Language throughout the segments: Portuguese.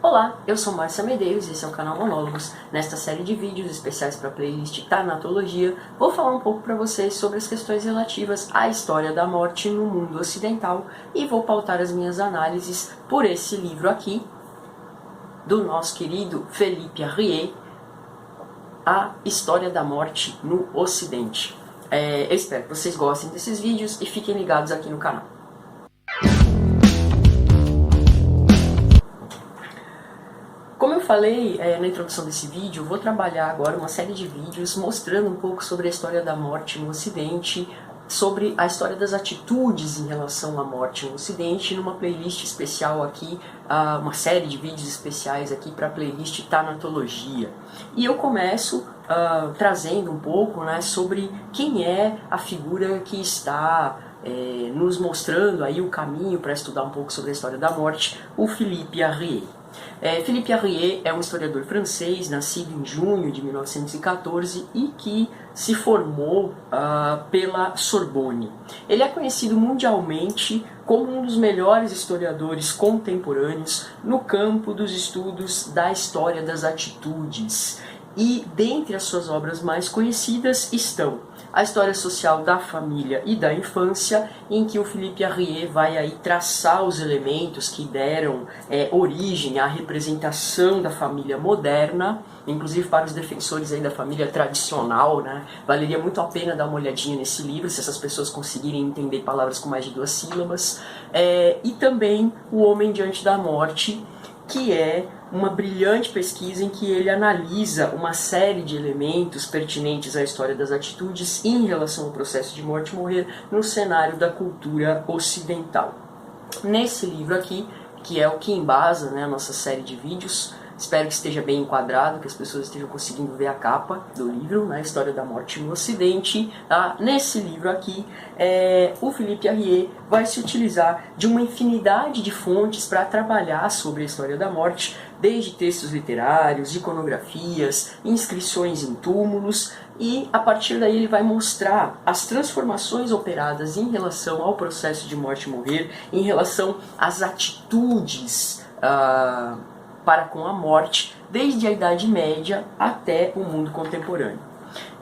Olá, eu sou Márcia Medeiros e esse é o canal Monólogos. Nesta série de vídeos especiais para a playlist Tanatologia, vou falar um pouco para vocês sobre as questões relativas à história da morte no mundo ocidental e vou pautar as minhas análises por esse livro aqui, do nosso querido Philippe Arrier, A História da Morte no Ocidente. Eu espero que vocês gostem desses vídeos e fiquem ligados aqui no canal. Como eu falei na introdução desse vídeo, vou trabalhar agora uma série de vídeos mostrando um pouco sobre a história da morte no Ocidente, sobre a história das atitudes em relação à morte no Ocidente, numa playlist especial aqui, uma série de vídeos especiais aqui para a playlist Tanatologia. E eu começo trazendo um pouco, sobre quem é a figura que está nos mostrando aí o caminho para estudar um pouco sobre a história da morte, o Philippe Arrier. Philippe Arrier é um historiador francês, nascido em junho de 1914 e que se formou pela Sorbonne. Ele é conhecido mundialmente como um dos melhores historiadores contemporâneos no campo dos estudos da história das atitudes. E dentre as suas obras mais conhecidas estão a História Social da Família e da Infância, em que o Philippe Arrier vai aí traçar os elementos que deram origem à representação da família moderna, inclusive para os defensores aí da família tradicional, valeria muito a pena dar uma olhadinha nesse livro, se essas pessoas conseguirem entender palavras com mais de 2 sílabas, e também O Homem Diante da Morte, que é uma brilhante pesquisa em que ele analisa uma série de elementos pertinentes à história das atitudes em relação ao processo de morte e morrer no cenário da cultura ocidental. Nesse livro aqui, que é o que embasa a nossa série de vídeos, espero que esteja bem enquadrado, que as pessoas estejam conseguindo ver a capa do livro, a História da Morte no Ocidente. Nesse livro aqui, o Philippe Arrier vai se utilizar de uma infinidade de fontes para trabalhar sobre a história da morte, desde textos literários, iconografias, inscrições em túmulos, e a partir daí ele vai mostrar as transformações operadas em relação ao processo de morte e morrer, em relação às atitudes para com a morte, desde a Idade Média até o mundo contemporâneo.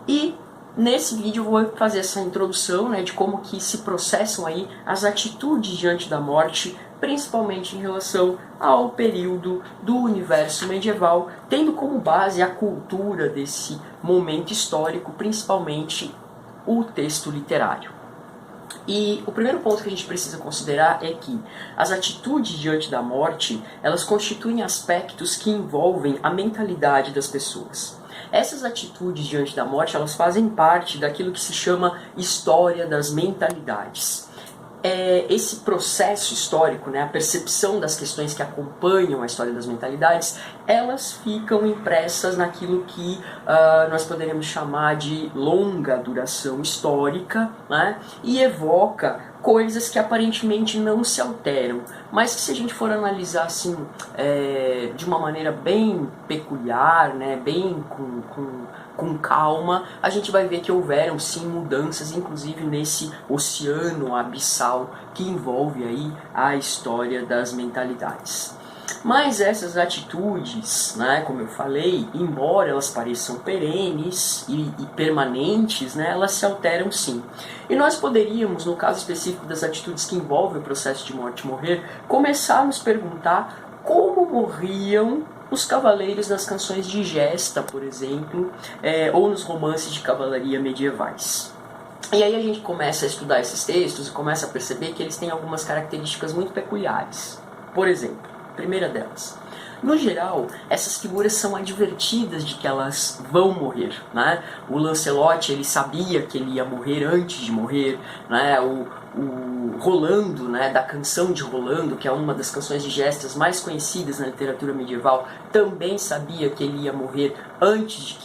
E nesse vídeo eu vou fazer essa introdução de como que se processam aí as atitudes diante da morte, principalmente em relação ao período do universo medieval, tendo como base a cultura desse momento histórico, principalmente o texto literário. E o primeiro ponto que a gente precisa considerar é que as atitudes diante da morte, elas constituem aspectos que envolvem a mentalidade das pessoas. Essas atitudes diante da morte, elas fazem parte daquilo que se chama história das mentalidades. Esse processo histórico, a percepção das questões que acompanham a história das mentalidades, elas ficam impressas naquilo que nós poderíamos chamar de longa duração histórica, e evoca coisas que aparentemente não se alteram, mas que, se a gente for analisar assim, de uma maneira bem peculiar, bem com calma, a gente vai ver que houveram sim mudanças, inclusive nesse oceano abissal que envolve aí a história das mentalidades. Mas essas atitudes, como eu falei, embora elas pareçam perenes e permanentes, elas se alteram sim. E nós poderíamos, no caso específico das atitudes que envolvem o processo de morte e morrer, começar a nos perguntar como morriam os cavaleiros nas canções de gesta, por exemplo, ou nos romances de cavalaria medievais. E aí a gente começa a estudar esses textos e começa a perceber que eles têm algumas características muito peculiares. Por exemplo, a primeira delas: no geral, essas figuras são advertidas de que elas vão morrer. O Lancelot, ele sabia que ele ia morrer antes de morrer. O Rolando, da canção de Rolando, que é uma das canções de gestas mais conhecidas na literatura medieval, também sabia que ele ia morrer antes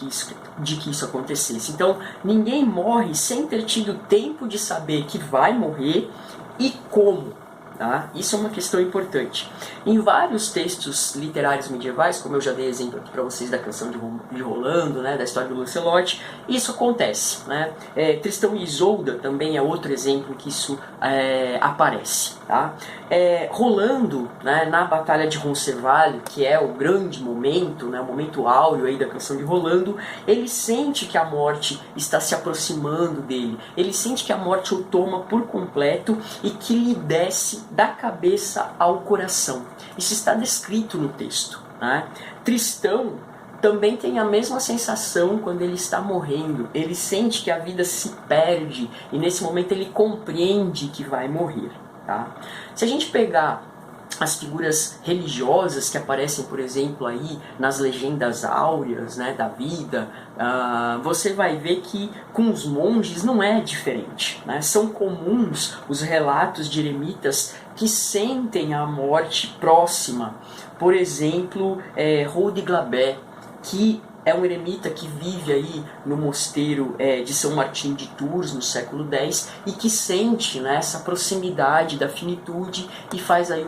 de que isso acontecesse. Então, ninguém morre sem ter tido tempo de saber que vai morrer e como. Tá? Isso é uma questão importante. Em vários textos literários medievais, como eu já dei exemplo aqui para vocês da canção de Rolando, né, da história do Lancelot, isso acontece. Né? Tristão e Isolda também é outro exemplo que isso aparece. Tá? Rolando, né, na Batalha de Roncesvalles, que é o grande momento, né, o momento áureo aí da canção de Rolando, ele sente que a morte está se aproximando dele, ele sente que a morte o toma por completo e que lhe desce da cabeça ao coração. Isso está descrito no texto. Né? Tristão também tem a mesma sensação quando ele está morrendo. Ele sente que a vida se perde e nesse momento ele compreende que vai morrer. Tá? Se a gente pegar as figuras religiosas que aparecem, por exemplo, aí nas legendas áureas, né, da vida, você vai ver que com os monges não é diferente. Né? São comuns os relatos de eremitas que sentem a morte próxima. Por exemplo, Rode Glabé, que é um eremita que vive aí no mosteiro de São Martim de Tours, no século X, e que sente, né, essa proximidade da finitude e faz aí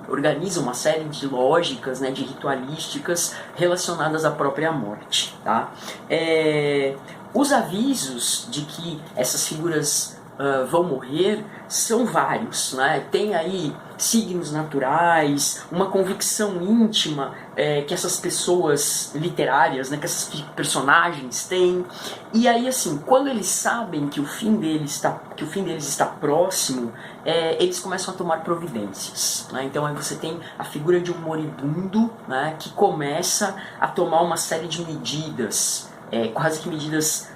organiza uma série de lógicas, né, de ritualísticas relacionadas à própria morte. Tá? Os avisos de que essas figuras vão morrer são vários, né? Tem aí signos naturais, uma convicção íntima que essas pessoas literárias, né, que esses personagens têm. E aí, assim, quando eles sabem que o fim deles está próximo, eles começam a tomar providências. Né? Então aí você tem a figura de um moribundo, né, que começa a tomar uma série de medidas, quase que medidas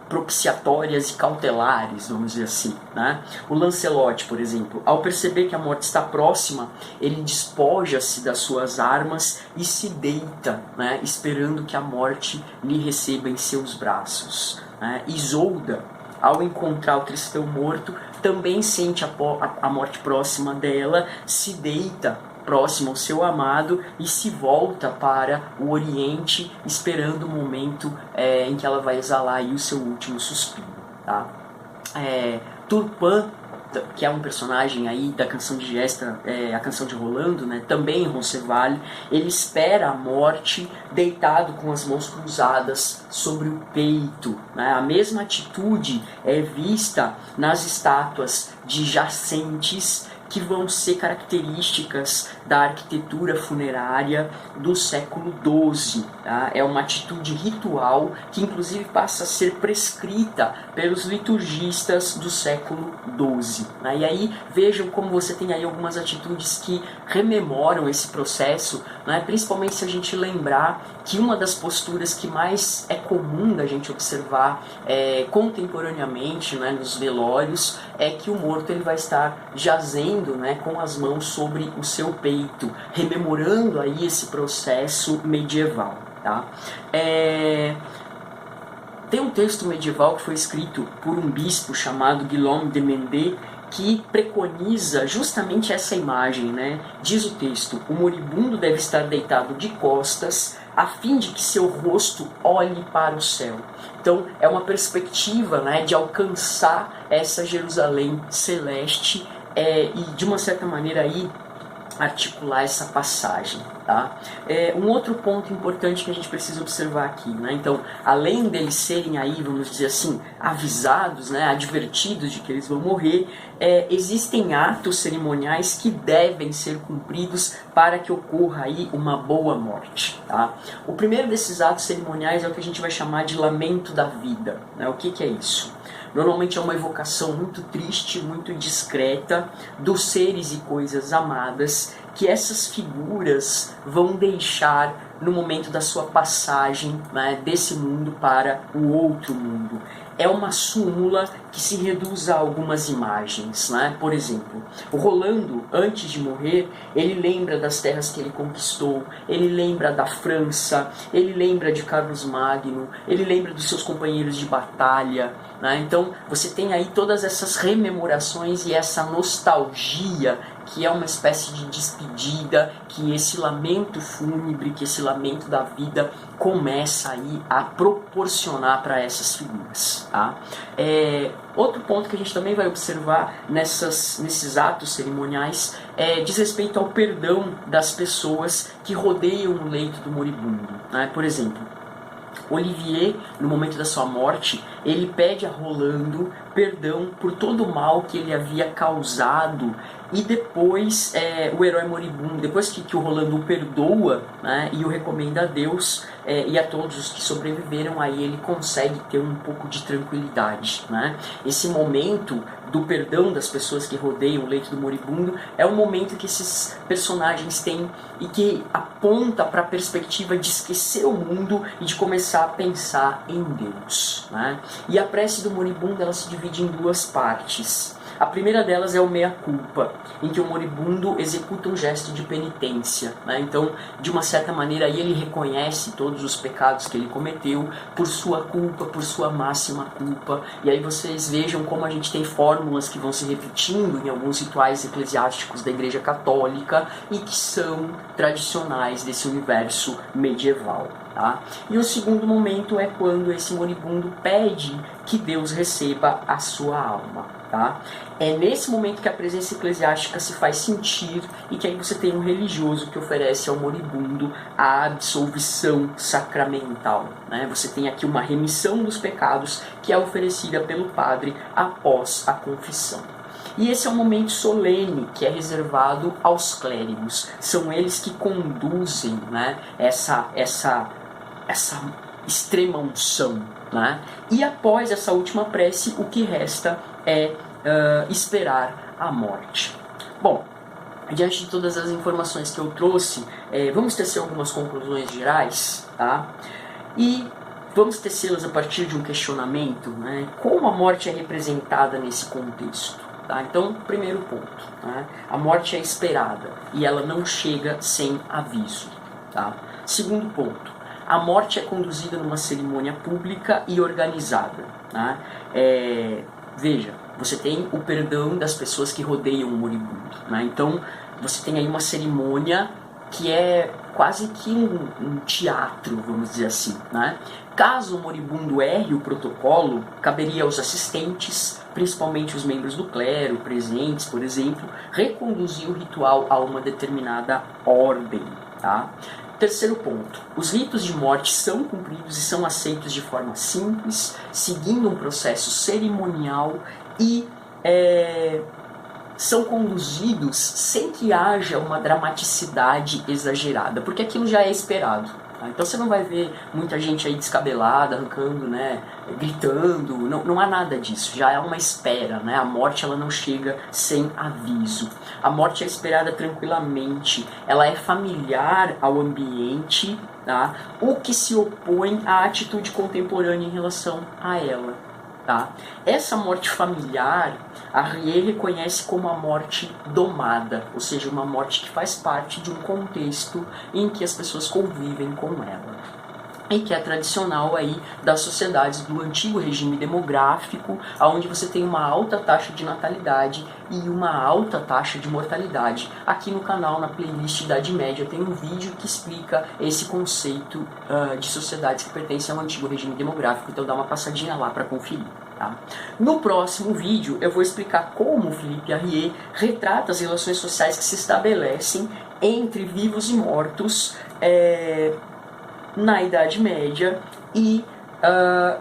propiciatórias e cautelares, vamos dizer assim. Né? O Lancelot, por exemplo, ao perceber que a morte está próxima, ele despoja-se das suas armas e se deita, né, esperando que a morte lhe receba em seus braços. Né? Isolda, ao encontrar o Tristão morto, também sente a morte próxima dela, se deita próximo ao seu amado e se volta para o Oriente, esperando o momento em que ela vai exalar aí o seu último suspiro. Tá? Turpan, que é um personagem aí da canção de Gesta, a canção de Rolando, né, também em Roncesvalles, ele espera a morte deitado com as mãos cruzadas sobre o peito. Né? A mesma atitude é vista nas estátuas de jacentes que vão ser características da arquitetura funerária do século XII. Tá? É uma atitude ritual que inclusive passa a ser prescrita pelos liturgistas do século XII. Né? E aí vejam como você tem aí algumas atitudes que rememoram esse processo, né? Principalmente se a gente lembrar que uma das posturas que mais é comum da gente observar contemporaneamente, né, nos velórios, é que o morto ele vai estar jazendo, né, com as mãos sobre o seu peito, rememorando aí esse processo medieval. Tá? Tem um texto medieval que foi escrito por um bispo chamado Guillaume de Mende, que preconiza justamente essa imagem. Né? Diz o texto: o moribundo deve estar deitado de costas, a fim de que seu rosto olhe para o céu. Então é uma perspectiva, né, de alcançar essa Jerusalém celeste e de uma certa maneira aí articular essa passagem. Tá? Um outro ponto importante que a gente precisa observar aqui, né? Então, além deles serem aí, vamos dizer assim, avisados, né, advertidos de que eles vão morrer, existem atos cerimoniais que devem ser cumpridos para que ocorra aí uma boa morte. Tá? O primeiro desses atos cerimoniais é o que a gente vai chamar de lamento da vida. Né? O que é isso? Normalmente é uma evocação muito triste, muito discreta dos seres e coisas amadas que essas figuras vão deixar no momento da sua passagem, né, desse mundo para o outro mundo. É uma súmula que se reduz a algumas imagens. Né? Por exemplo, o Rolando, antes de morrer, ele lembra das terras que ele conquistou, ele lembra da França, ele lembra de Carlos Magno, ele lembra dos seus companheiros de batalha. Né? Então você tem aí todas essas rememorações e essa nostalgia que é uma espécie de despedida, que esse lamento fúnebre, que esse lamento da vida começa aí a proporcionar para essas figuras. Tá? Outro ponto que a gente também vai observar nesses atos cerimoniais diz respeito ao perdão das pessoas que rodeiam o leito do moribundo. Né? Por exemplo, Olivier, no momento da sua morte, ele pede a Rolando perdão por todo o mal que ele havia causado, e depois o herói moribundo, depois que o Rolando o perdoa, né, e o recomenda a Deus e a todos os que sobreviveram, aí ele consegue ter um pouco de tranquilidade. Né? Esse momento do perdão das pessoas que rodeiam o leito do moribundo é um momento que esses personagens têm e que aponta para a perspectiva de esquecer o mundo e de começar a pensar em Deus. Né? E a prece do moribundo, ela se divide em duas partes. A primeira delas é o meia-culpa, em que o moribundo executa um gesto de penitência. Né? Então, de uma certa maneira, aí ele reconhece todos os pecados que ele cometeu por sua culpa, por sua máxima culpa. E aí vocês vejam como a gente tem fórmulas que vão se repetindo em alguns rituais eclesiásticos da Igreja Católica e que são tradicionais desse universo medieval. Tá? E o segundo momento é quando esse moribundo pede que Deus receba a sua alma. Tá? É nesse momento que a presença eclesiástica se faz sentir e que aí você tem um religioso que oferece ao moribundo a absolvição sacramental. Né? Você tem aqui uma remissão dos pecados que é oferecida pelo padre após a confissão. E esse é um momento solene que é reservado aos clérigos. São eles que conduzem, né, essa extrema unção. Né? E após essa última prece, o que resta é esperar a morte. Bom, diante de todas as informações que eu trouxe, vamos tecer algumas conclusões gerais, tá? E vamos tecê-las a partir de um questionamento, né? Como a morte é representada nesse contexto? Tá? Então, primeiro ponto, né? A morte é esperada e ela não chega sem aviso. Tá? Segundo ponto, a morte é conduzida numa cerimônia pública e organizada. Né? Veja, você tem o perdão das pessoas que rodeiam o moribundo. Né? Então, você tem aí uma cerimônia que é quase que um teatro, vamos dizer assim. Né? Caso o moribundo erre o protocolo, caberia aos assistentes, principalmente os membros do clero presentes, por exemplo, reconduzir o ritual a uma determinada ordem. Tá? Terceiro ponto, os ritos de morte são cumpridos e são aceitos de forma simples, seguindo um processo cerimonial e são conduzidos sem que haja uma dramaticidade exagerada, porque aquilo já é esperado. Tá? Então você não vai ver muita gente aí descabelada, arrancando, né, gritando, não há nada disso, já é uma espera. Né? A morte ela não chega sem aviso. A morte é esperada tranquilamente, ela é familiar ao ambiente, tá? O que se opõe à atitude contemporânea em relação a ela. Tá? Essa morte familiar, a Rie reconhece como a morte domada, ou seja, uma morte que faz parte de um contexto em que as pessoas convivem com ela. E que é tradicional aí das sociedades do antigo regime demográfico, onde você tem uma alta taxa de natalidade e uma alta taxa de mortalidade. Aqui no canal, na playlist Idade Média, tem um vídeo que explica esse conceito de sociedades que pertencem ao antigo regime demográfico, então dá uma passadinha lá para conferir. Tá? No próximo vídeo eu vou explicar como Philippe Arrier retrata as relações sociais que se estabelecem entre vivos e mortos na Idade Média e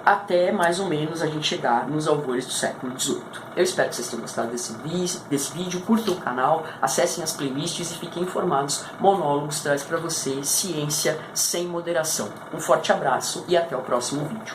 até mais ou menos a gente chegar nos alvores do século XVIII. Eu espero que vocês tenham gostado desse vídeo, curtam o canal, acessem as playlists e fiquem informados. Monólogos traz para você ciência sem moderação. Um forte abraço e até o próximo vídeo.